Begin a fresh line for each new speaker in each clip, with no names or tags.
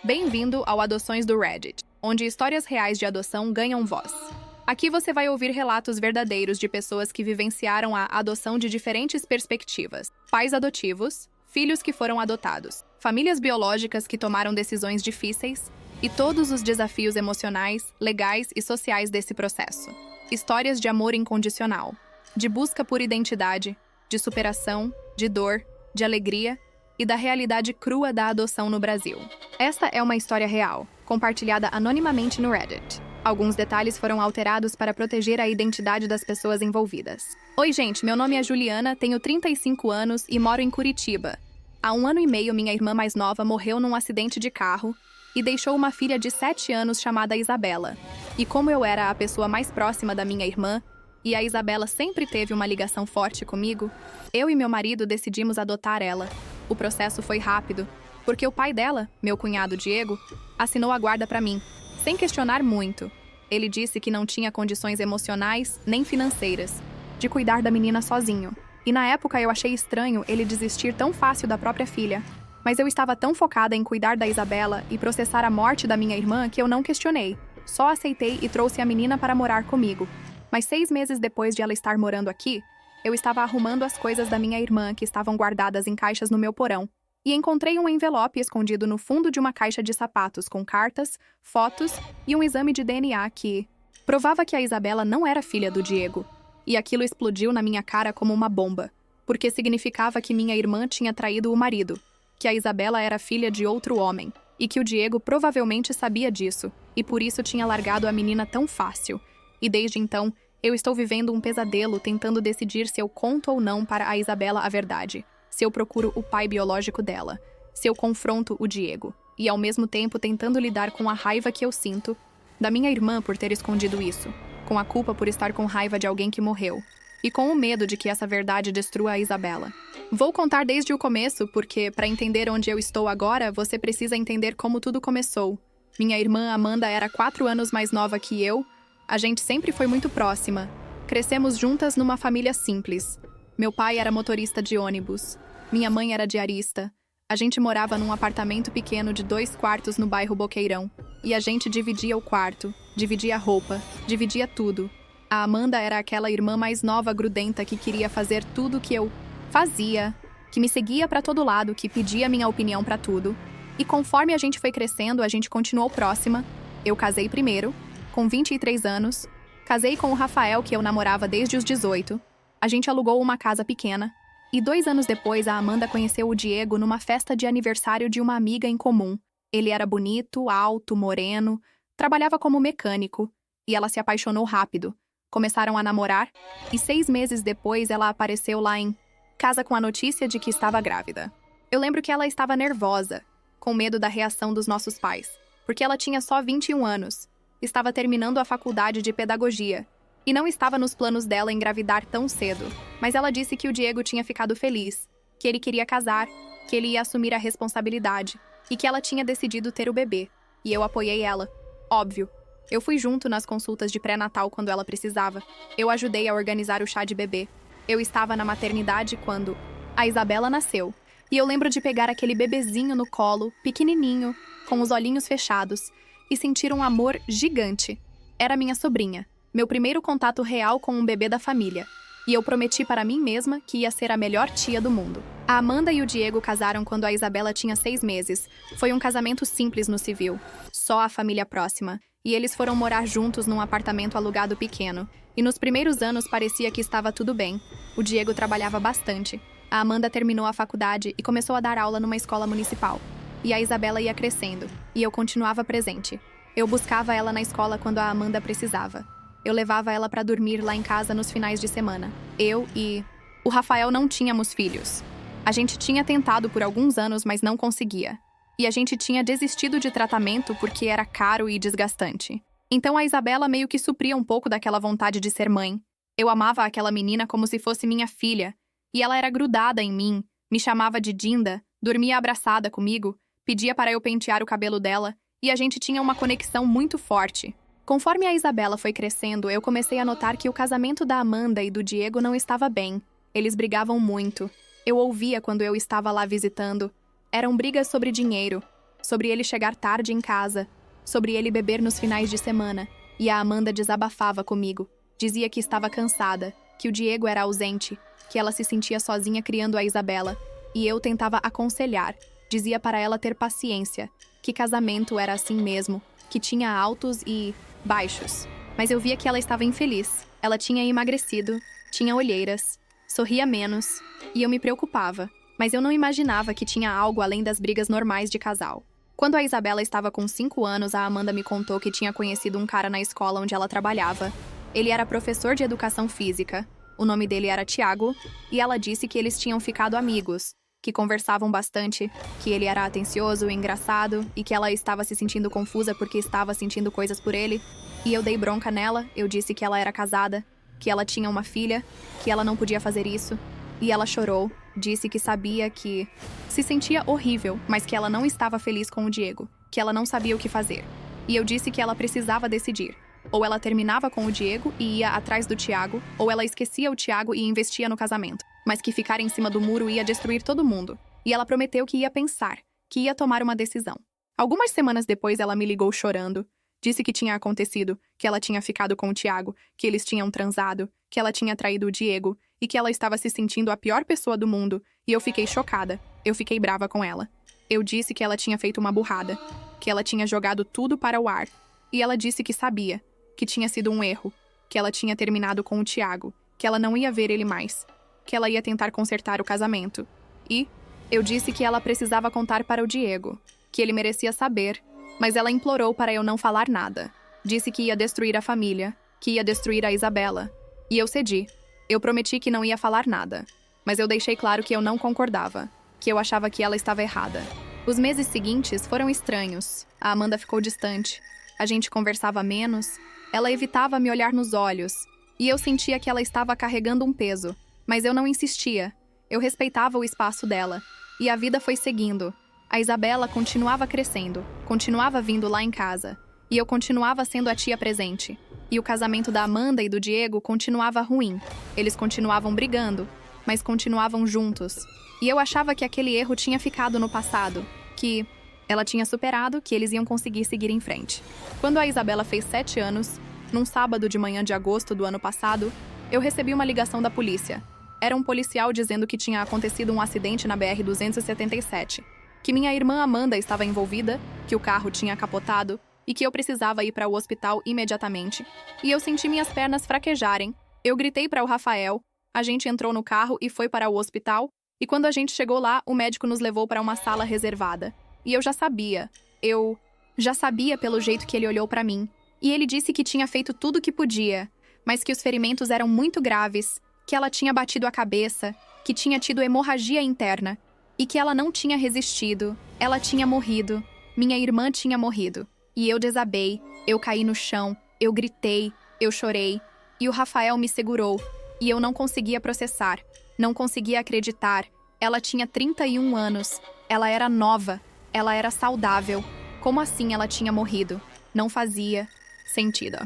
Bem-vindo ao Adoções do Reddit, onde histórias reais de adoção ganham voz. Aqui você vai ouvir relatos verdadeiros de pessoas que vivenciaram a adoção de diferentes perspectivas. Pais adotivos, filhos que foram adotados, famílias biológicas que tomaram decisões difíceis e todos os desafios emocionais, legais e sociais desse processo. Histórias de amor incondicional, de busca por identidade, de superação, de dor, de alegria e da realidade crua da adoção no Brasil. Esta é uma história real, compartilhada anonimamente no Reddit. Alguns detalhes foram alterados para proteger a identidade das pessoas envolvidas. Oi, gente, meu nome é Juliana, tenho 35 anos e moro em Curitiba. Há 1 ano e meio, minha irmã mais nova morreu num acidente de carro e deixou uma filha de 7 anos chamada Isabela. E como eu era a pessoa mais próxima da minha irmã, e a Isabela sempre teve uma ligação forte comigo, eu e meu marido decidimos adotar ela. O processo foi rápido, porque o pai dela, meu cunhado Diego, assinou a guarda para mim, sem questionar muito. Ele disse que não tinha condições emocionais nem financeiras de cuidar da menina sozinho. E na época eu achei estranho ele desistir tão fácil da própria filha. Mas eu estava tão focada em cuidar da Isabela e processar a morte da minha irmã que eu não questionei. Só aceitei e trouxe a menina para morar comigo. Mas 6 meses depois de ela estar morando aqui, eu estava arrumando as coisas da minha irmã que estavam guardadas em caixas no meu porão. E encontrei um envelope escondido no fundo de uma caixa de sapatos com cartas, fotos e um exame de DNA que provava que a Isabela não era filha do Diego. E aquilo explodiu na minha cara como uma bomba, porque significava que minha irmã tinha traído o marido, que a Isabela era filha de outro homem, e que o Diego provavelmente sabia disso, e por isso tinha largado a menina tão fácil. E desde então, eu estou vivendo um pesadelo tentando decidir se eu conto ou não para a Isabela a verdade, se eu procuro o pai biológico dela, se eu confronto o Diego, e ao mesmo tempo tentando lidar com a raiva que eu sinto da minha irmã por ter escondido isso, com a culpa por estar com raiva de alguém que morreu, e com o medo de que essa verdade destrua a Isabela. Vou contar desde o começo, porque, para entender onde eu estou agora, você precisa entender como tudo começou. Minha irmã Amanda era 4 anos mais nova que eu. A gente sempre foi muito próxima. Crescemos juntas numa família simples. Meu pai era motorista de ônibus. Minha mãe era diarista. A gente morava num apartamento pequeno de 2 quartos no bairro Boqueirão. E a gente dividia o quarto, dividia a roupa, dividia tudo. A Amanda era aquela irmã mais nova grudenta que queria fazer tudo que eu fazia, que me seguia pra todo lado, que pedia minha opinião pra tudo. E conforme a gente foi crescendo, a gente continuou próxima. Eu casei primeiro, com 23 anos, casei com o Rafael, que eu namorava desde os 18. A gente alugou uma casa pequena. E 2 anos depois, a Amanda conheceu o Diego numa festa de aniversário de uma amiga em comum. Ele era bonito, alto, moreno, trabalhava como mecânico. E ela se apaixonou rápido. Começaram a namorar. E 6 meses depois, ela apareceu lá em casa com a notícia de que estava grávida. Eu lembro que ela estava nervosa, com medo da reação dos nossos pais, porque ela tinha só 21 anos. Estava terminando a faculdade de pedagogia e não estava nos planos dela engravidar tão cedo. Mas ela disse que o Diego tinha ficado feliz, que ele queria casar, que ele ia assumir a responsabilidade e que ela tinha decidido ter o bebê. E eu apoiei ela. Óbvio. Eu fui junto nas consultas de pré-natal quando ela precisava. Eu ajudei a organizar o chá de bebê. Eu estava na maternidade quando a Isabela nasceu. E eu lembro de pegar aquele bebezinho no colo, pequenininho, com os olhinhos fechados, e sentir um amor gigante. Era minha sobrinha, meu primeiro contato real com um bebê da família. E eu prometi para mim mesma que ia ser a melhor tia do mundo. A Amanda e o Diego casaram quando a Isabela tinha 6 meses. Foi um casamento simples no civil, só a família próxima. E eles foram morar juntos num apartamento alugado pequeno. E nos primeiros anos parecia que estava tudo bem. O Diego trabalhava bastante. A Amanda terminou a faculdade e começou a dar aula numa escola municipal. E a Isabela ia crescendo, e eu continuava presente. Eu buscava ela na escola quando a Amanda precisava. Eu levava ela para dormir lá em casa nos finais de semana. Eu e o Rafael não tínhamos filhos. A gente tinha tentado por alguns anos, mas não conseguia. E a gente tinha desistido de tratamento porque era caro e desgastante. Então a Isabela meio que supria um pouco daquela vontade de ser mãe. Eu amava aquela menina como se fosse minha filha. E ela era grudada em mim, me chamava de Dinda, dormia abraçada comigo, pedia para eu pentear o cabelo dela, e a gente tinha uma conexão muito forte. Conforme a Isabela foi crescendo, eu comecei a notar que o casamento da Amanda e do Diego não estava bem. Eles brigavam muito. Eu ouvia quando eu estava lá visitando. Eram brigas sobre dinheiro, sobre ele chegar tarde em casa, sobre ele beber nos finais de semana, e a Amanda desabafava comigo. Dizia que estava cansada, que o Diego era ausente, que ela se sentia sozinha criando a Isabela, e eu tentava aconselhar. Dizia para ela ter paciência, que casamento era assim mesmo, que tinha altos e baixos. Mas eu via que ela estava infeliz. Ela tinha emagrecido, tinha olheiras, sorria menos, e eu me preocupava. Mas eu não imaginava que tinha algo além das brigas normais de casal. Quando a Isabela estava com 5 anos, a Amanda me contou que tinha conhecido um cara na escola onde ela trabalhava. Ele era professor de educação física. O nome dele era Tiago, e ela disse que eles tinham ficado amigos, que conversavam bastante, que ele era atencioso e engraçado, e que ela estava se sentindo confusa porque estava sentindo coisas por ele. E eu dei bronca nela, eu disse que ela era casada, que ela tinha uma filha, que ela não podia fazer isso. E ela chorou, disse que sabia que se sentia horrível, mas que ela não estava feliz com o Diego, que ela não sabia o que fazer. E eu disse que ela precisava decidir. Ou ela terminava com o Diego e ia atrás do Tiago, ou ela esquecia o Tiago e investia no casamento. Mas que ficar em cima do muro ia destruir todo mundo. E ela prometeu que ia pensar, que ia tomar uma decisão. Algumas semanas depois ela me ligou chorando. Disse que tinha acontecido, que ela tinha ficado com o Tiago, que eles tinham transado, que ela tinha traído o Diego e que ela estava se sentindo a pior pessoa do mundo. E eu fiquei chocada. Eu fiquei brava com ela. Eu disse que ela tinha feito uma burrada, que ela tinha jogado tudo para o ar. E ela disse que sabia, que tinha sido um erro, que ela tinha terminado com o Tiago, que ela não ia ver ele mais, que ela ia tentar consertar o casamento. E eu disse que ela precisava contar para o Diego, que ele merecia saber, mas ela implorou para eu não falar nada. Disse que ia destruir a família, que ia destruir a Isabela. E eu cedi. Eu prometi que não ia falar nada, mas eu deixei claro que eu não concordava, que eu achava que ela estava errada. Os meses seguintes foram estranhos. A Amanda ficou distante. A gente conversava menos. Ela evitava me olhar nos olhos, e eu sentia que ela estava carregando um peso, mas eu não insistia. Eu respeitava o espaço dela, e a vida foi seguindo. A Isabela continuava crescendo, continuava vindo lá em casa, e eu continuava sendo a tia presente. E o casamento da Amanda e do Diego continuava ruim. Eles continuavam brigando, mas continuavam juntos. E eu achava que aquele erro tinha ficado no passado, que ela tinha superado, que eles iam conseguir seguir em frente. Quando a Isabela fez 7 anos, num sábado de manhã de agosto do ano passado, eu recebi uma ligação da polícia. Era um policial dizendo que tinha acontecido um acidente na BR-277, que minha irmã Amanda estava envolvida, que o carro tinha capotado e que eu precisava ir para o hospital imediatamente. E eu senti minhas pernas fraquejarem. Eu gritei para o Rafael, a gente entrou no carro e foi para o hospital, e quando a gente chegou lá, o médico nos levou para uma sala reservada. E eu já sabia pelo jeito que ele olhou para mim. E ele disse que tinha feito tudo o que podia, mas que os ferimentos eram muito graves, que ela tinha batido a cabeça, que tinha tido hemorragia interna, e que ela não tinha resistido, ela tinha morrido, minha irmã tinha morrido. E eu desabei, eu caí no chão, eu gritei, eu chorei, e o Rafael me segurou, e eu não conseguia processar, não conseguia acreditar. Ela tinha 31 anos, ela era nova, ela era saudável. Como assim ela tinha morrido? Não fazia sentido.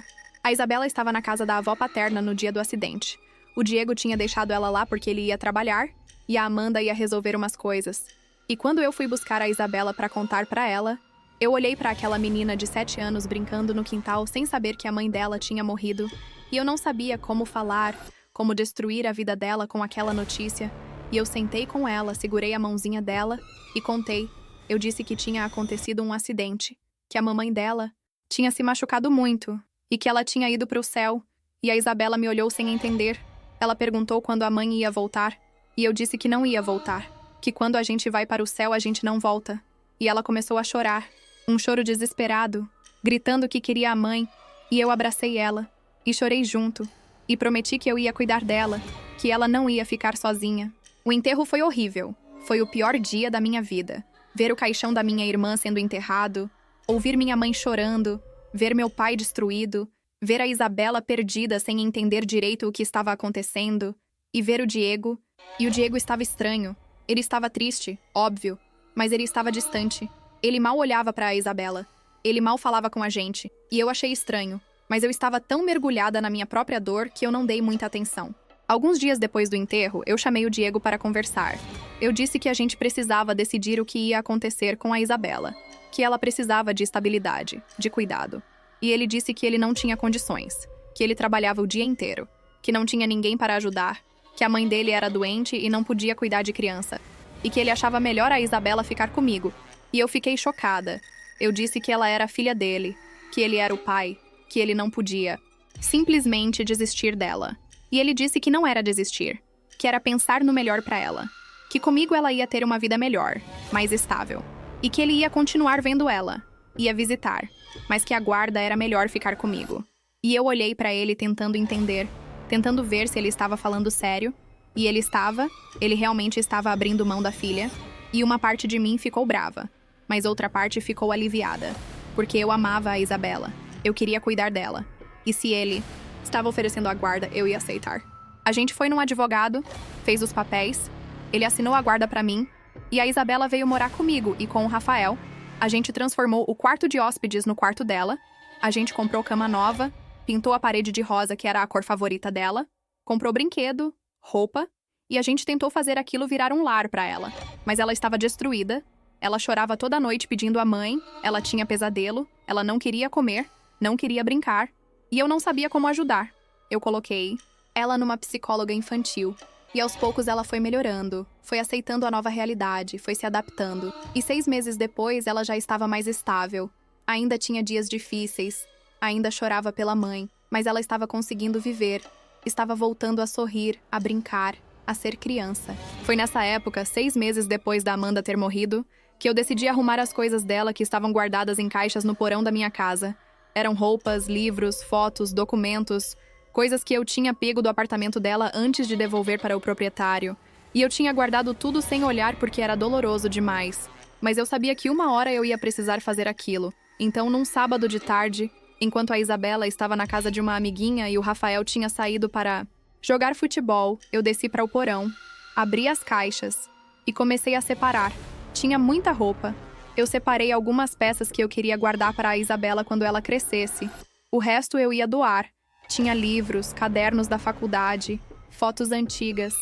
A Isabela estava na casa da avó paterna no dia do acidente. O Diego tinha deixado ela lá porque ele ia trabalhar, e a Amanda ia resolver umas coisas. E quando eu fui buscar a Isabela para contar para ela, eu olhei para aquela menina de 7 anos brincando no quintal sem saber que a mãe dela tinha morrido, e eu não sabia como falar, como destruir a vida dela com aquela notícia. E eu sentei com ela, segurei a mãozinha dela e contei. Eu disse que tinha acontecido um acidente, que a mamãe dela tinha se machucado muito e que ela tinha ido para o céu. E a Isabela me olhou sem entender. Ela perguntou quando a mãe ia voltar, e eu disse que não ia voltar, que quando a gente vai para o céu a gente não volta. E ela começou a chorar, um choro desesperado, gritando que queria a mãe, e eu abracei ela, e chorei junto, e prometi que eu ia cuidar dela, que ela não ia ficar sozinha. O enterro foi horrível, foi o pior dia da minha vida. Ver o caixão da minha irmã sendo enterrado, ouvir minha mãe chorando, ver meu pai destruído, ver a Isabela perdida sem entender direito o que estava acontecendo, e ver o Diego. E o Diego estava estranho. Ele estava triste, óbvio, mas ele estava distante. Ele mal olhava para a Isabela. Ele mal falava com a gente, e eu achei estranho, mas eu estava tão mergulhada na minha própria dor que eu não dei muita atenção. Alguns dias depois do enterro, eu chamei o Diego para conversar. Eu disse que a gente precisava decidir o que ia acontecer com a Isabela. que ela precisava de estabilidade, de cuidado. E ele disse que ele não tinha condições, que ele trabalhava o dia inteiro, que não tinha ninguém para ajudar, que a mãe dele era doente e não podia cuidar de criança, e que ele achava melhor a Isabela ficar comigo. E eu fiquei chocada. Eu disse que ela era a filha dele, que ele era o pai, que ele não podia simplesmente desistir dela. E ele disse que não era desistir, que era pensar no melhor para ela, que comigo ela ia ter uma vida melhor, mais estável, e que ele ia continuar vendo ela, ia visitar, mas que a guarda era melhor ficar comigo. E eu olhei para ele tentando entender, tentando ver se ele estava falando sério, e ele realmente estava abrindo mão da filha, e uma parte de mim ficou brava, mas outra parte ficou aliviada, porque eu amava a Isabela, eu queria cuidar dela, e se ele estava oferecendo a guarda, eu ia aceitar. A gente foi num advogado, fez os papéis, ele assinou a guarda pra mim, e a Isabela veio morar comigo e com o Rafael. A gente transformou o quarto de hóspedes no quarto dela, a gente comprou cama nova, pintou a parede de rosa, que era a cor favorita dela, comprou brinquedo, roupa, e a gente tentou fazer aquilo virar um lar pra ela. Mas ela estava destruída, ela chorava toda noite pedindo a mãe, ela tinha pesadelo, ela não queria comer, não queria brincar, e eu não sabia como ajudar. Eu coloquei ela numa psicóloga infantil. E aos poucos ela foi melhorando, foi aceitando a nova realidade, foi se adaptando. E 6 meses depois ela já estava mais estável. Ainda tinha dias difíceis, ainda chorava pela mãe, mas ela estava conseguindo viver. Estava voltando a sorrir, a brincar, a ser criança. Foi nessa época, 6 meses depois da Amanda ter morrido, que eu decidi arrumar as coisas dela que estavam guardadas em caixas no porão da minha casa. Eram roupas, livros, fotos, documentos, coisas que eu tinha pego do apartamento dela antes de devolver para o proprietário. E eu tinha guardado tudo sem olhar porque era doloroso demais. Mas eu sabia que uma hora eu ia precisar fazer aquilo. Então, num sábado de tarde, enquanto a Isabela estava na casa de uma amiguinha e o Rafael tinha saído para jogar futebol, eu desci para o porão, abri as caixas e comecei a separar. Tinha muita roupa. Eu separei algumas peças que eu queria guardar para a Isabela quando ela crescesse. O resto eu ia doar. Tinha livros, cadernos da faculdade, fotos antigas.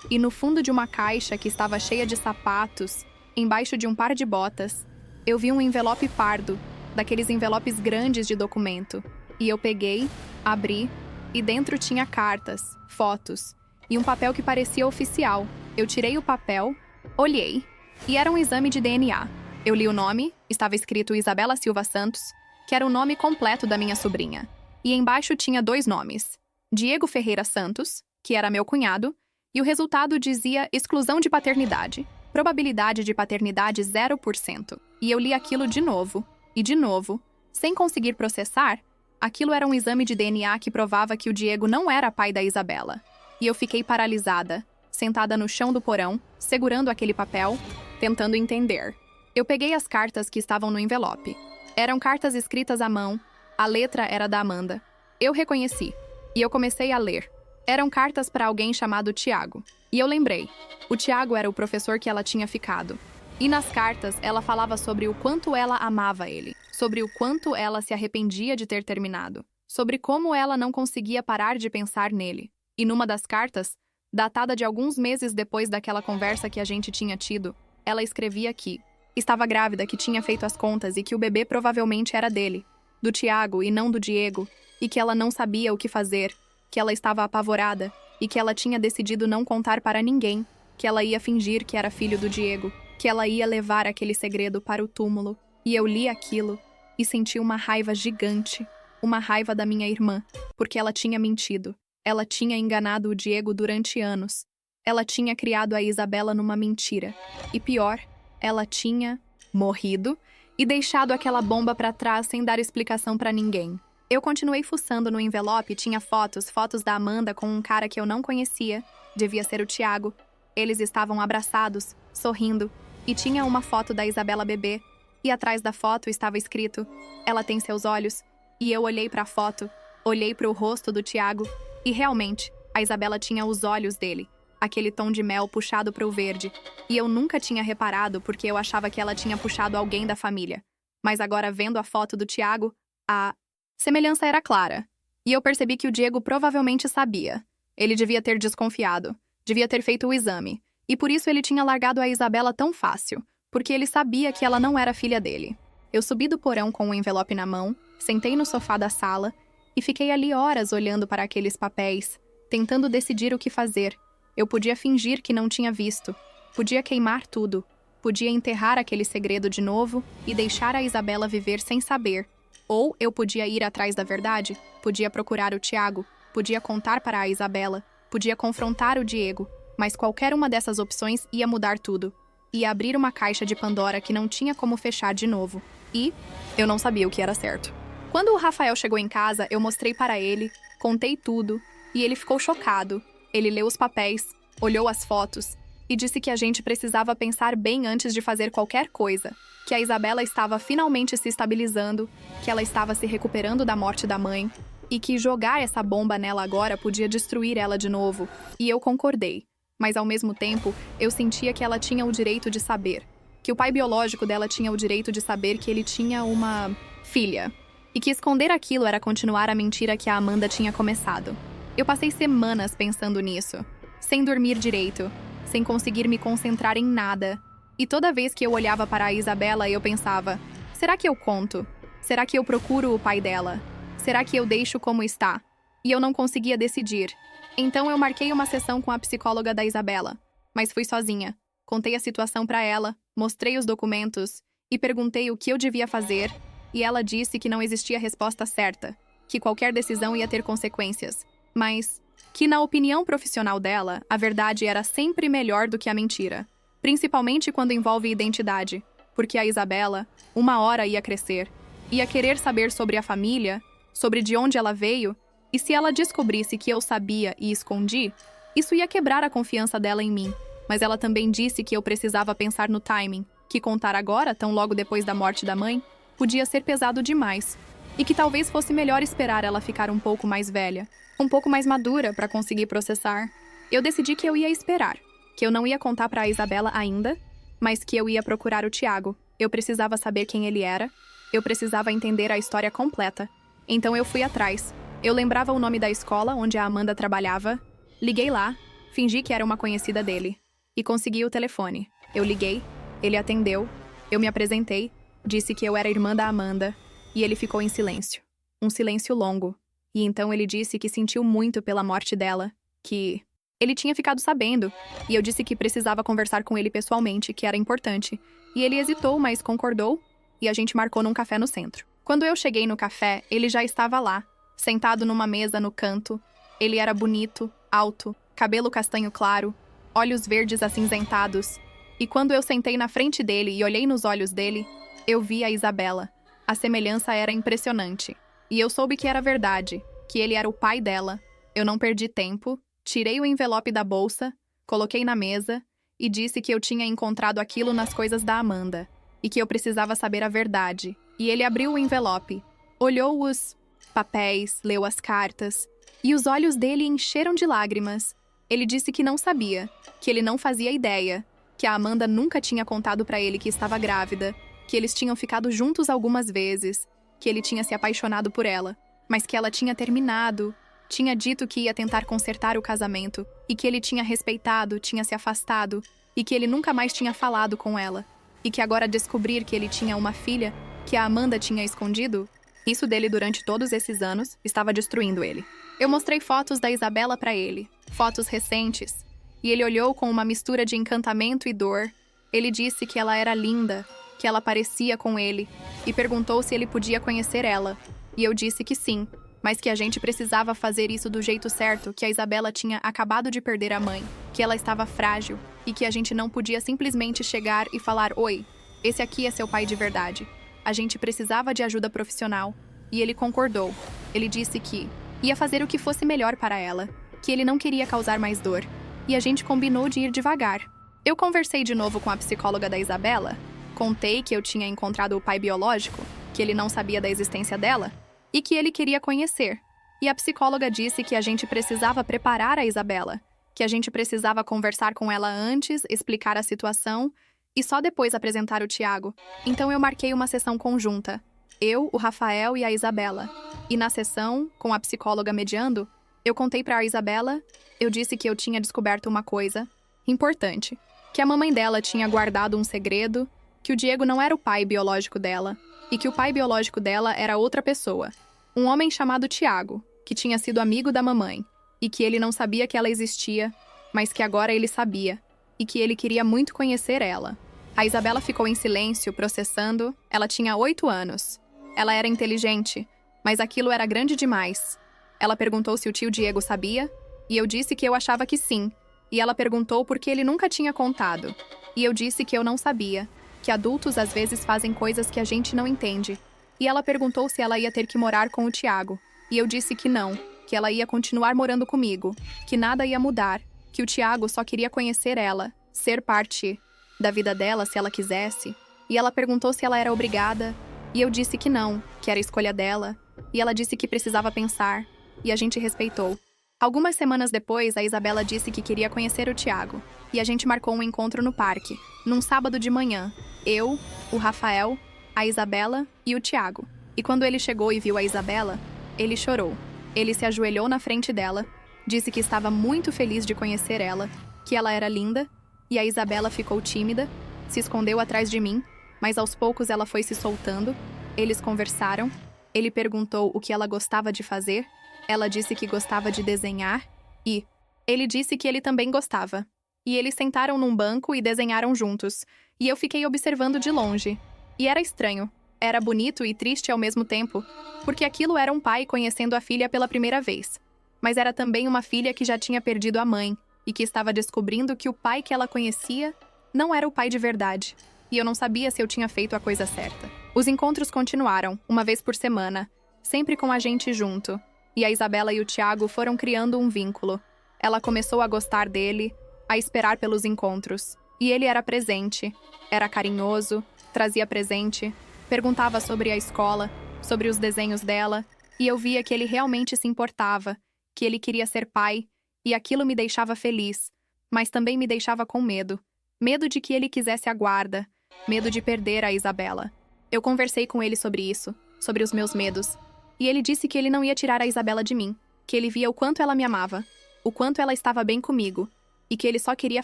E no fundo de uma caixa que estava cheia de sapatos, embaixo de um par de botas, eu vi um envelope pardo, daqueles envelopes grandes de documento. E eu peguei, abri, e dentro tinha cartas, fotos, e um papel que parecia oficial. Eu tirei o papel, olhei, e era um exame de DNA. Eu li o nome, estava escrito Isabela Silva Santos, que era o nome completo da minha sobrinha. E embaixo tinha 2 nomes, Diego Ferreira Santos, que era meu cunhado, e o resultado dizia exclusão de paternidade, probabilidade de paternidade 0%. E eu li aquilo de novo, e de novo, sem conseguir processar. Aquilo era um exame de DNA que provava que o Diego não era pai da Isabela. E eu fiquei paralisada, sentada no chão do porão, segurando aquele papel, tentando entender. Eu peguei as cartas que estavam no envelope. Eram cartas escritas à mão. A letra era da Amanda. Eu reconheci. E eu comecei a ler. Eram cartas para alguém chamado Tiago. E eu lembrei. O Tiago era o professor que ela tinha ficado. E nas cartas, ela falava sobre o quanto ela amava ele. Sobre o quanto ela se arrependia de ter terminado. Sobre como ela não conseguia parar de pensar nele. E numa das cartas, datada de alguns meses depois daquela conversa que a gente tinha tido, ela escrevia que estava grávida, que tinha feito as contas e que o bebê provavelmente era dele, do Tiago e não do Diego, e que ela não sabia o que fazer, que ela estava apavorada e que ela tinha decidido não contar para ninguém, que ela ia fingir que era filho do Diego, que ela ia levar aquele segredo para o túmulo. E eu li aquilo e senti uma raiva gigante, uma raiva da minha irmã, porque ela tinha mentido. Ela tinha enganado o Diego durante anos. Ela tinha criado a Isabela numa mentira. E pior, ela tinha morrido e deixado aquela bomba para trás sem dar explicação para ninguém. Eu continuei fuçando no envelope, tinha fotos da Amanda com um cara que eu não conhecia, devia ser o Tiago. Eles estavam abraçados, sorrindo, e tinha uma foto da Isabela bebê, e atrás da foto estava escrito: ela tem seus olhos. E eu olhei para a foto, olhei para o rosto do Tiago, e realmente, a Isabela tinha os olhos dele, aquele tom de mel puxado para o verde, e eu nunca tinha reparado porque eu achava que ela tinha puxado alguém da família. Mas agora, vendo a foto do Tiago, a semelhança era clara, e eu percebi que o Diego provavelmente sabia. Ele devia ter desconfiado, devia ter feito o exame, e por isso ele tinha largado a Isabela tão fácil, porque ele sabia que ela não era filha dele. Eu subi do porão com o envelope na mão, sentei no sofá da sala e fiquei ali horas olhando para aqueles papéis, tentando decidir o que fazer. Eu podia fingir que não tinha visto, podia queimar tudo, podia enterrar aquele segredo de novo e deixar a Isabela viver sem saber. Ou eu podia ir atrás da verdade, podia procurar o Tiago, podia contar para a Isabela, podia confrontar o Diego, mas qualquer uma dessas opções ia mudar tudo. Ia abrir uma caixa de Pandora que não tinha como fechar de novo. E eu não sabia o que era certo. Quando o Rafael chegou em casa, eu mostrei para ele, contei tudo, e ele ficou chocado. Ele leu os papéis, olhou as fotos e disse que a gente precisava pensar bem antes de fazer qualquer coisa, que a Isabela estava finalmente se estabilizando, que ela estava se recuperando da morte da mãe, e que jogar essa bomba nela agora podia destruir ela de novo. E eu concordei. Mas ao mesmo tempo, eu sentia que ela tinha o direito de saber. Que o pai biológico dela tinha o direito de saber que ele tinha uma filha. E que esconder aquilo era continuar a mentira que a Amanda tinha começado. Eu passei semanas pensando nisso. Sem dormir direito. Sem conseguir me concentrar em nada. E toda vez que eu olhava para a Isabela, eu pensava: será que eu conto? Será que eu procuro o pai dela? Será que eu deixo como está? E eu não conseguia decidir. Então eu marquei uma sessão com a psicóloga da Isabela. Mas fui sozinha. Contei a situação para ela, mostrei os documentos e perguntei o que eu devia fazer. E ela disse que não existia resposta certa, que qualquer decisão ia ter consequências. Mas que, na opinião profissional dela, a verdade era sempre melhor do que a mentira. Principalmente quando envolve identidade. Porque a Isabela, uma hora ia crescer. Ia querer saber sobre a família, sobre de onde ela veio. E se ela descobrisse que eu sabia e escondi, isso ia quebrar a confiança dela em mim. Mas ela também disse que eu precisava pensar no timing, que contar agora, tão logo depois da morte da mãe, podia ser pesado demais. E que talvez fosse melhor esperar ela ficar um pouco mais velha, um pouco mais madura para conseguir processar. Eu decidi que eu ia esperar, que eu não ia contar para a Isabela ainda, mas que eu ia procurar o Tiago. Eu precisava saber quem ele era, eu precisava entender a história completa. Então eu fui atrás. Eu lembrava o nome da escola onde a Amanda trabalhava, liguei lá, fingi que era uma conhecida dele. E consegui o telefone. Eu liguei, ele atendeu, eu me apresentei, disse que eu era irmã da Amanda, e ele ficou em silêncio. Um silêncio longo. E então ele disse que sentiu muito pela morte dela, que ele tinha ficado sabendo, e eu disse que precisava conversar com ele pessoalmente, que era importante. E ele hesitou, mas concordou, e a gente marcou num café no centro. Quando eu cheguei no café, ele já estava lá, sentado numa mesa no canto. Ele era bonito, alto, cabelo castanho claro, olhos verdes acinzentados. E quando eu sentei na frente dele e olhei nos olhos dele, eu vi a Isabela. A semelhança era impressionante. E eu soube que era verdade, que ele era o pai dela. Eu não perdi tempo, tirei o envelope da bolsa, coloquei na mesa e disse que eu tinha encontrado aquilo nas coisas da Amanda e que eu precisava saber a verdade. E ele abriu o envelope, olhou os papéis, leu as cartas, e os olhos dele encheram de lágrimas. Ele disse que não sabia, que ele não fazia ideia, que a Amanda nunca tinha contado para ele que estava grávida, que eles tinham ficado juntos algumas vezes, que ele tinha se apaixonado por ela, mas que ela tinha terminado, tinha dito que ia tentar consertar o casamento, e que ele tinha respeitado, tinha se afastado, e que ele nunca mais tinha falado com ela, e que agora descobrir que ele tinha uma filha, que a Amanda tinha escondido, isso dele durante todos esses anos estava destruindo ele. Eu mostrei fotos da Isabela para ele, fotos recentes, e ele olhou com uma mistura de encantamento e dor. Ele disse que ela era linda, que ela parecia com ele, e perguntou se ele podia conhecer ela. E eu disse que sim, mas que a gente precisava fazer isso do jeito certo, que a Isabela tinha acabado de perder a mãe, que ela estava frágil, e que a gente não podia simplesmente chegar e falar: "Oi, esse aqui é seu pai de verdade." A gente precisava de ajuda profissional, e ele concordou. Ele disse que ia fazer o que fosse melhor para ela, que ele não queria causar mais dor, e a gente combinou de ir devagar. Eu conversei de novo com a psicóloga da Isabela, contei que eu tinha encontrado o pai biológico, que ele não sabia da existência dela, e que ele queria conhecer. E a psicóloga disse que a gente precisava preparar a Isabela, que a gente precisava conversar com ela antes, explicar a situação, e só depois apresentar o Tiago. Então eu marquei uma sessão conjunta. Eu, o Rafael e a Isabela. E na sessão, com a psicóloga mediando, eu contei para a Isabela, eu disse que eu tinha descoberto uma coisa importante, que a mamãe dela tinha guardado um segredo, que o Diego não era o pai biológico dela, e que o pai biológico dela era outra pessoa, um homem chamado Tiago, que tinha sido amigo da mamãe, e que ele não sabia que ela existia, mas que agora ele sabia, e que ele queria muito conhecer ela. A Isabela ficou em silêncio, processando. Ela tinha 8 anos. Ela era inteligente, mas aquilo era grande demais. Ela perguntou se o tio Diego sabia, e eu disse que eu achava que sim. E ela perguntou por que ele nunca tinha contado. E eu disse que eu não sabia, que adultos às vezes fazem coisas que a gente não entende. E ela perguntou se ela ia ter que morar com o Tiago. E eu disse que não, que ela ia continuar morando comigo, que nada ia mudar, que o Tiago só queria conhecer ela, ser parte da vida dela se ela quisesse. E ela perguntou se ela era obrigada, e eu disse que não, que era escolha dela. E ela disse que precisava pensar, e a gente respeitou. Algumas semanas depois, a Isabela disse que queria conhecer o Tiago, e a gente marcou um encontro no parque, num sábado de manhã. Eu, o Rafael, a Isabela e o Tiago. E quando ele chegou e viu a Isabela, ele chorou. Ele se ajoelhou na frente dela, disse que estava muito feliz de conhecer ela, que ela era linda, e a Isabela ficou tímida, se escondeu atrás de mim, mas aos poucos ela foi se soltando. Eles conversaram. Ele perguntou o que ela gostava de fazer. Ela disse que gostava de desenhar e ele disse que ele também gostava. E eles sentaram num banco e desenharam juntos. E eu fiquei observando de longe. E era estranho. Era bonito e triste ao mesmo tempo, porque aquilo era um pai conhecendo a filha pela primeira vez. Mas era também uma filha que já tinha perdido a mãe e que estava descobrindo que o pai que ela conhecia não era o pai de verdade. E eu não sabia se eu tinha feito a coisa certa. Os encontros continuaram, uma vez por semana, sempre com a gente junto. E a Isabela e o Tiago foram criando um vínculo. Ela começou a gostar dele, a esperar pelos encontros. E ele era presente, era carinhoso, trazia presente, perguntava sobre a escola, sobre os desenhos dela, e eu via que ele realmente se importava, que ele queria ser pai, e aquilo me deixava feliz, mas também me deixava com medo. Medo de que ele quisesse a guarda, medo de perder a Isabela. Eu conversei com ele sobre isso, sobre os meus medos, e ele disse que ele não ia tirar a Isabela de mim, que ele via o quanto ela me amava, o quanto ela estava bem comigo, e que ele só queria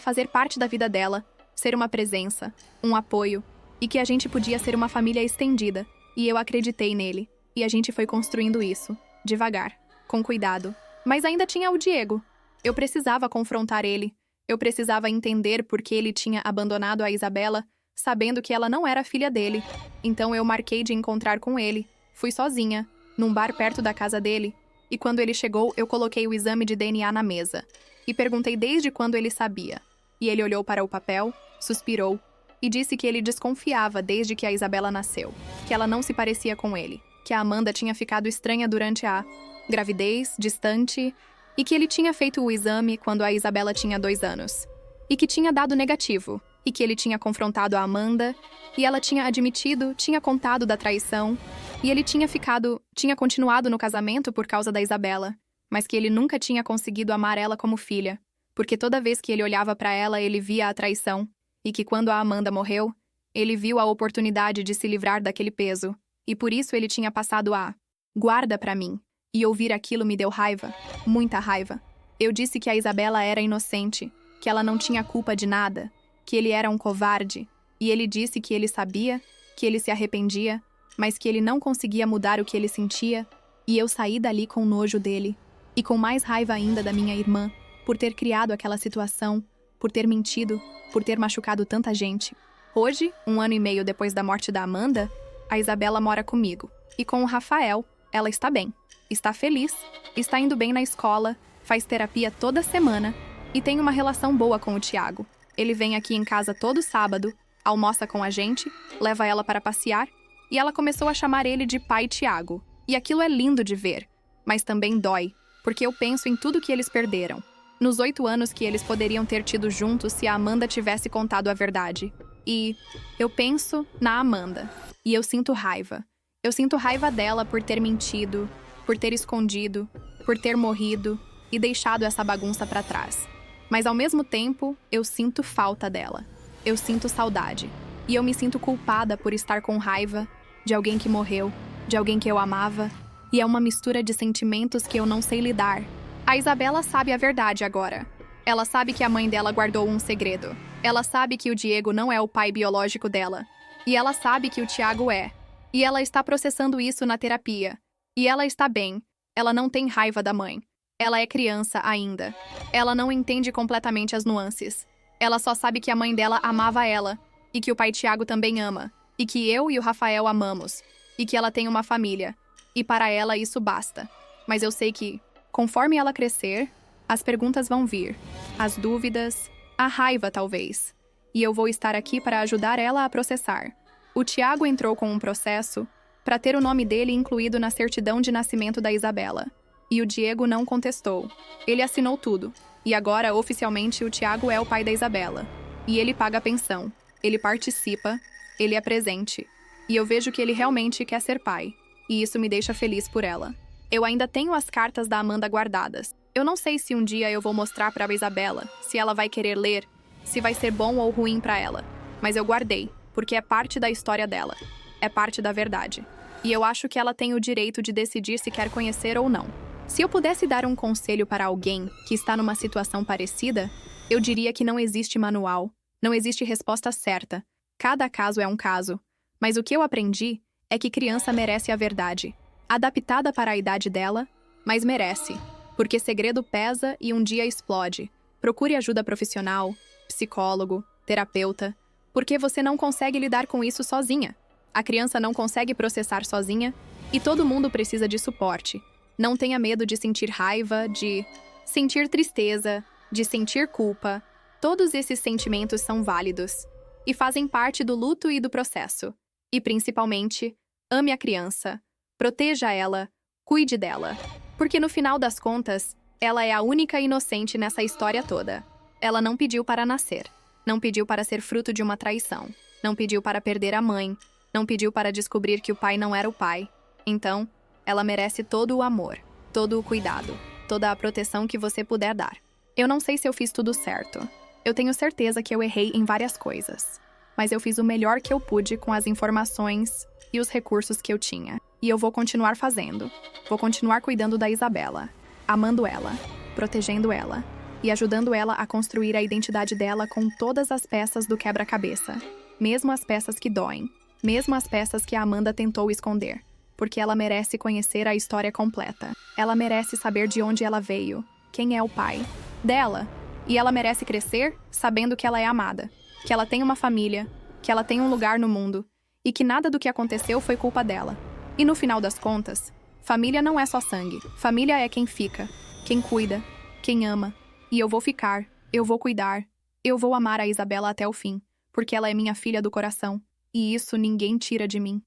fazer parte da vida dela, ser uma presença, um apoio, e que a gente podia ser uma família estendida. E eu acreditei nele, e a gente foi construindo isso, devagar, com cuidado. Mas ainda tinha o Diego. Eu precisava confrontar ele. Eu precisava entender por que ele tinha abandonado a Isabela, sabendo que ela não era filha dele. Então eu marquei de encontrar com ele. Fui sozinha, num bar perto da casa dele. E quando ele chegou, eu coloquei o exame de DNA na mesa. E perguntei desde quando ele sabia. E ele olhou para o papel, suspirou, e disse que ele desconfiava desde que a Isabela nasceu, que ela não se parecia com ele, que a Amanda tinha ficado estranha durante a gravidez, distante, e que ele tinha feito o exame quando a Isabela tinha 2 anos, e que tinha dado negativo, e que ele tinha confrontado a Amanda, e ela tinha admitido, tinha contado da traição, e ele tinha continuado no casamento por causa da Isabela, mas que ele nunca tinha conseguido amar ela como filha, porque toda vez que ele olhava para ela, ele via a traição, e que quando a Amanda morreu, ele viu a oportunidade de se livrar daquele peso, e por isso ele tinha passado a guarda para mim. E ouvir aquilo me deu raiva, muita raiva. Eu disse que a Isabela era inocente, que ela não tinha culpa de nada, que ele era um covarde, e ele disse que ele sabia, que ele se arrependia, mas que ele não conseguia mudar o que ele sentia, e eu saí dali com nojo dele, e com mais raiva ainda da minha irmã, por ter criado aquela situação, por ter mentido, por ter machucado tanta gente. Hoje, 1 ano e meio depois da morte da Amanda, a Isabela mora comigo. E com o Rafael, ela está bem. Está feliz, está indo bem na escola, faz terapia toda semana e tem uma relação boa com o Tiago. Ele vem aqui em casa todo sábado, almoça com a gente, leva ela para passear e ela começou a chamar ele de pai Tiago. E aquilo é lindo de ver, mas também dói, porque eu penso em tudo que eles perderam. Nos 8 anos que eles poderiam ter tido juntos se a Amanda tivesse contado a verdade. E eu penso na Amanda. E eu sinto raiva. Eu sinto raiva dela por ter mentido, por ter escondido, por ter morrido e deixado essa bagunça para trás. Mas ao mesmo tempo, eu sinto falta dela. Eu sinto saudade. E eu me sinto culpada por estar com raiva de alguém que morreu, de alguém que eu amava. E é uma mistura de sentimentos que eu não sei lidar. A Isabela sabe a verdade agora. Ela sabe que a mãe dela guardou um segredo. Ela sabe que o Diego não é o pai biológico dela. E ela sabe que o Tiago é. E ela está processando isso na terapia. E ela está bem. Ela não tem raiva da mãe. Ela é criança ainda. Ela não entende completamente as nuances. Ela só sabe que a mãe dela amava ela. E que o pai Tiago também ama. E que eu e o Rafael amamos. E que ela tem uma família. E para ela isso basta. Mas eu sei que, conforme ela crescer, as perguntas vão vir. As dúvidas, a raiva talvez. E eu vou estar aqui para ajudar ela a processar. O Tiago entrou com um processo para ter o nome dele incluído na certidão de nascimento da Isabela. E o Diego não contestou. Ele assinou tudo. E agora, oficialmente, o Tiago é o pai da Isabela. E ele paga a pensão. Ele participa. Ele é presente. E eu vejo que ele realmente quer ser pai. E isso me deixa feliz por ela. Eu ainda tenho as cartas da Amanda guardadas. Eu não sei se um dia eu vou mostrar para a Isabela, se ela vai querer ler, se vai ser bom ou ruim para ela. Mas eu guardei, porque é parte da história dela. É parte da verdade. E eu acho que ela tem o direito de decidir se quer conhecer ou não. Se eu pudesse dar um conselho para alguém que está numa situação parecida, eu diria que não existe manual, não existe resposta certa. Cada caso é um caso. Mas o que eu aprendi é que criança merece a verdade. Adaptada para a idade dela, mas merece. Porque segredo pesa e um dia explode. Procure ajuda profissional, psicólogo, terapeuta, porque você não consegue lidar com isso sozinha. A criança não consegue processar sozinha e todo mundo precisa de suporte. Não tenha medo de sentir raiva, de sentir tristeza, de sentir culpa. Todos esses sentimentos são válidos e fazem parte do luto e do processo. E, principalmente, ame a criança, proteja ela, cuide dela. Porque, no final das contas, ela é a única inocente nessa história toda. Ela não pediu para nascer, não pediu para ser fruto de uma traição, não pediu para perder a mãe, não pediu para descobrir que o pai não era o pai. Então, ela merece todo o amor, todo o cuidado, toda a proteção que você puder dar. Eu não sei se eu fiz tudo certo. Eu tenho certeza que eu errei em várias coisas. Mas eu fiz o melhor que eu pude com as informações e os recursos que eu tinha. E eu vou continuar fazendo. Vou continuar cuidando da Isabela, amando ela, protegendo ela e ajudando ela a construir a identidade dela com todas as peças do quebra-cabeça. Mesmo as peças que doem. Mesmo as peças que a Amanda tentou esconder. Porque ela merece conhecer a história completa. Ela merece saber de onde ela veio, quem é o pai dela. E ela merece crescer sabendo que ela é amada, que ela tem uma família, que ela tem um lugar no mundo e que nada do que aconteceu foi culpa dela. E no final das contas, família não é só sangue. Família é quem fica, quem cuida, quem ama. E eu vou ficar, eu vou cuidar, eu vou amar a Isabela até o fim, porque ela é minha filha do coração. E isso ninguém tira de mim.